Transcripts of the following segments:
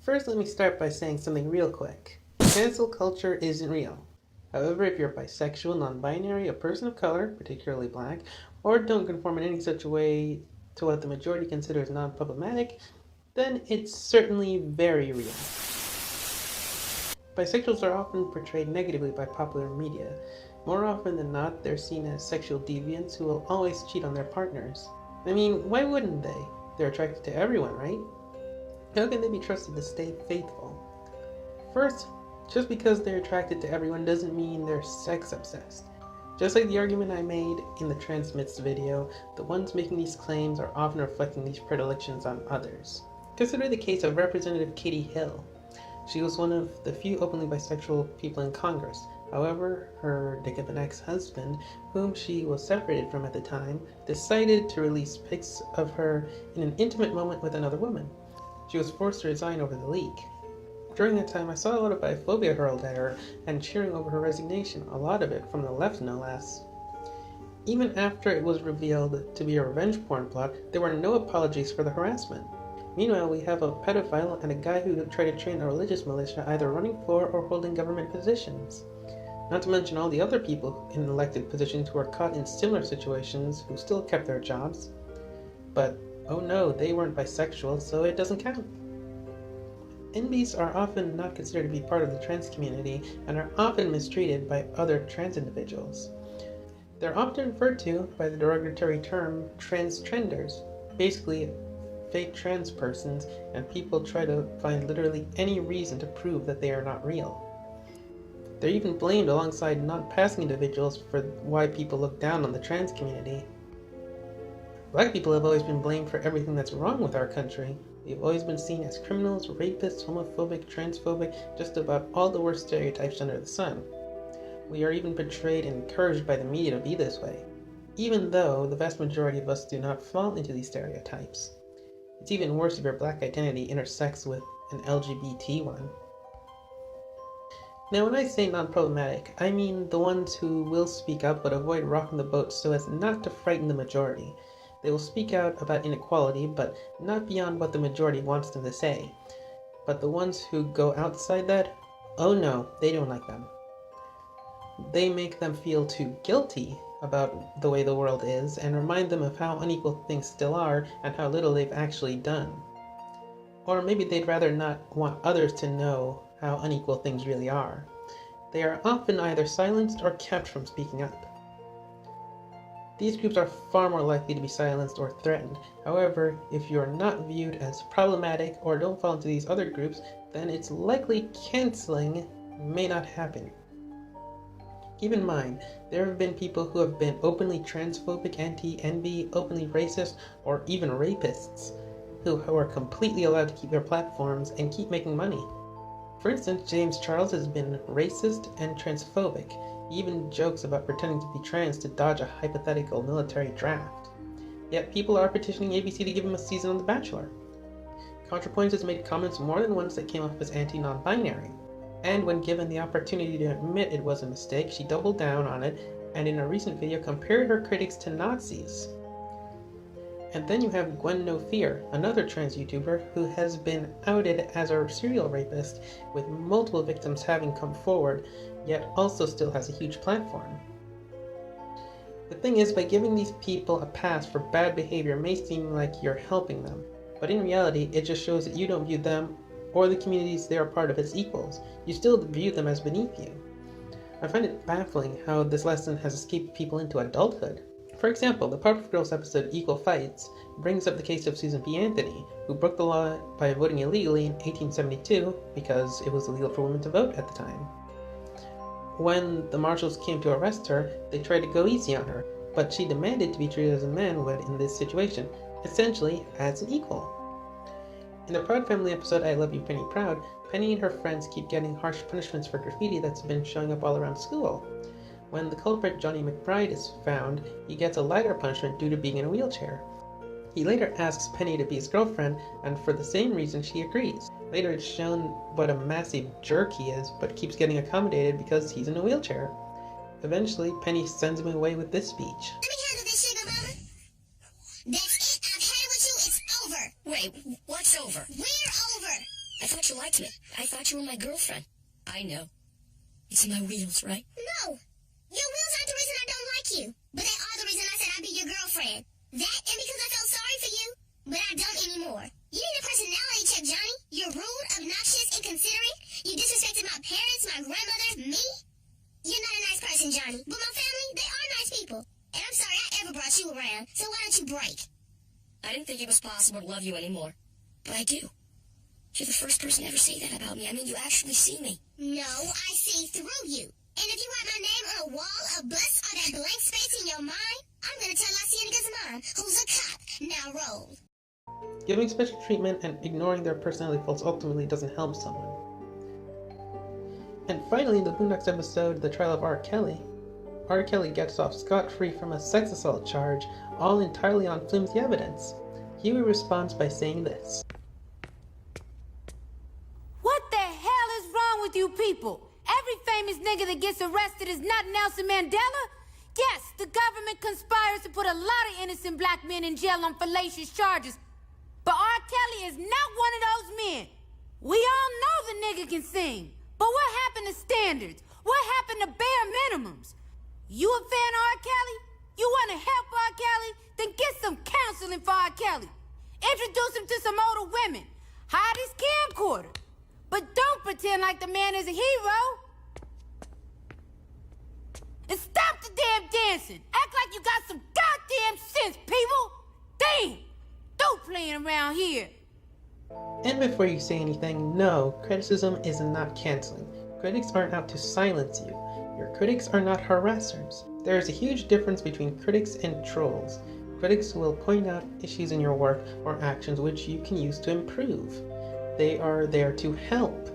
First, let me start by saying something real quick. Cancel culture isn't real. However, if you're bisexual, non-binary, a person of color, particularly black, or don't conform in any such a way to what the majority considers non-problematic, then it's certainly very real. Bisexuals are often portrayed negatively by popular media. More often than not, they're seen as sexual deviants who will always cheat on their partners. I mean, why wouldn't they? They're attracted to everyone, right? How can they be trusted to stay faithful? First, just because they're attracted to everyone doesn't mean they're sex obsessed. Just like the argument I made in the Transmits video, the ones making these claims are often reflecting these predilections on others. Consider the case of Representative Katie Hill. She was one of the few openly bisexual people in Congress. However, her dick of an ex-husband, whom she was separated from at the time, decided to release pics of her in an intimate moment with another woman. She was forced to resign over the leak. During that time, I saw a lot of biphobia hurled at her and cheering over her resignation, a lot of it from the left no less. Even after it was revealed to be a revenge porn plot, there were no apologies for the harassment. Meanwhile, we have a pedophile and a guy who tried to train a religious militia either running for or holding government positions. Not to mention all the other people in elected positions who were caught in similar situations who still kept their jobs. But, oh no, they weren't bisexual, so it doesn't count. NBs are often not considered to be part of the trans community and are often mistreated by other trans individuals. They're often referred to by the derogatory term trans-trenders, basically fake trans persons, and people try to find literally any reason to prove that they are not real. They're even blamed alongside non-passing individuals for why people look down on the trans community. Black people have always been blamed for everything that's wrong with our country. We've always been seen as criminals, rapists, homophobic, transphobic, just about all the worst stereotypes under the sun. We are even portrayed and encouraged by the media to be this way, even though the vast majority of us do not fall into these stereotypes. It's even worse if your black identity intersects with an LGBT one. Now, when I say non-problematic, I mean the ones who will speak up but avoid rocking the boat so as not to frighten the majority. They will speak out about inequality, but not beyond what the majority wants them to say. But the ones who go outside that, oh no, they don't like them. They make them feel too guilty about the way the world is and remind them of how unequal things still are and how little they've actually done. Or maybe they'd rather not want others to know how unequal things really are. They are often either silenced or kept from speaking up. These groups are far more likely to be silenced or threatened. However, if you are not viewed as problematic or don't fall into these other groups, then it's likely canceling may not happen. Keep in mind, there have been people who have been openly transphobic, anti-NB, openly racist, or even rapists, who are completely allowed to keep their platforms and keep making money. For instance, James Charles has been racist and transphobic. He even jokes about pretending to be trans to dodge a hypothetical military draft. Yet people are petitioning ABC to give him a season on The Bachelor. ContraPoints has made comments more than once that came off as anti-non-binary. And when given the opportunity to admit it was a mistake, she doubled down on it and in a recent video compared her critics to Nazis. And then you have Gwen No Fear, another trans YouTuber who has been outed as a serial rapist, with multiple victims having come forward, yet also still has a huge platform. The thing is, by giving these people a pass for bad behavior may seem like you're helping them, but in reality it just shows that you don't view them or the communities they are part of as equals. You still view them as beneath you. I find it baffling how this lesson has escaped people into adulthood. For example, the Powerpuff Girls episode Equal Fights brings up the case of Susan B. Anthony, who broke the law by voting illegally in 1872 because it was illegal for women to vote at the time. When the marshals came to arrest her, they tried to go easy on her, but she demanded to be treated as a man would in this situation, essentially as an equal. In the Proud Family episode I Love You Penny Proud, Penny and her friends keep getting harsh punishments for graffiti that's been showing up all around school. When the culprit Johnny McBride is found, he gets a lighter punishment due to being in a wheelchair. He later asks Penny to be his girlfriend, and for the same reason she agrees. Later it's shown what a massive jerk he is, but keeps getting accommodated because he's in a wheelchair. Eventually, Penny sends him away with this speech. Let me handle this shit, mama. That's it. I've had it with you. It's over. Wait, what's over? We're over. I thought you liked me. I thought you were my girlfriend. I know. It's my wheels, right? No. Your wheels aren't the reason I don't like you. But they are the reason I said I'd be your girlfriend. That and because I felt sorry for you. But I don't anymore. You need a personality check, Johnny. You're rude, obnoxious, inconsiderate. You disrespected my parents, my grandmother, me. You're not a nice person, Johnny. But my family, they are nice people. And I'm sorry I ever brought you around. So why don't you break? I didn't think it was possible to love you anymore. But I do. You're the first person to ever say that about me. I mean, you actually see me. No, I see through you. And if you write my name on a wall, a bus, or that blank space in your mind, I'm gonna tell Lacienga's mom, who's a cop. Now roll. Giving special treatment and ignoring their personality faults ultimately doesn't help someone. And finally, in the Boondocks episode, The Trial of R.Kelly, R.Kelly gets off scot-free from a sex assault charge, all entirely on flimsy evidence. Huey responds by saying this. What the hell is wrong with you people? Every famous nigga that gets arrested is not Nelson Mandela? Yes, the government conspires to put a lot of innocent black men in jail on fallacious charges. But R. Kelly is not one of those men. We all know the nigga can sing. But what happened to standards? What happened to bare minimums? You a fan of R. Kelly? You want to help R. Kelly? Then get some counseling for R. Kelly. Introduce him to some older women. Hide his camcorder. But don't pretend like the man is a hero. And stop the damn dancing. Act like you got some goddamn sense, people. Damn. Don't playing around here. And before you say anything, no, criticism is not canceling. Critics aren't out to silence you. Your critics are not harassers. There is a huge difference between critics and trolls. Critics will point out issues in your work or actions which you can use to improve. They are there to help.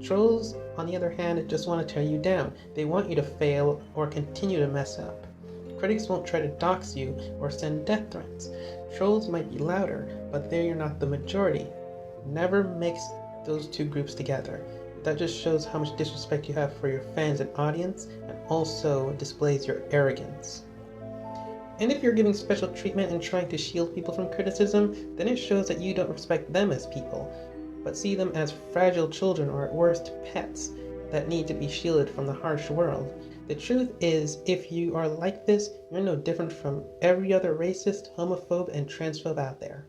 Trolls, on the other hand, just want to tear you down. They want you to fail or continue to mess up. Critics won't try to dox you or send death threats. Trolls might be louder, but they are not the majority. Never mix those two groups together. That just shows how much disrespect you have for your fans and audience, and also displays your arrogance. And if you're giving special treatment and trying to shield people from criticism, then it shows that you don't respect them as people, but see them as fragile children or at worst pets that need to be shielded from the harsh world. The truth is, if you are like this, you're no different from every other racist, homophobe, and transphobe out there.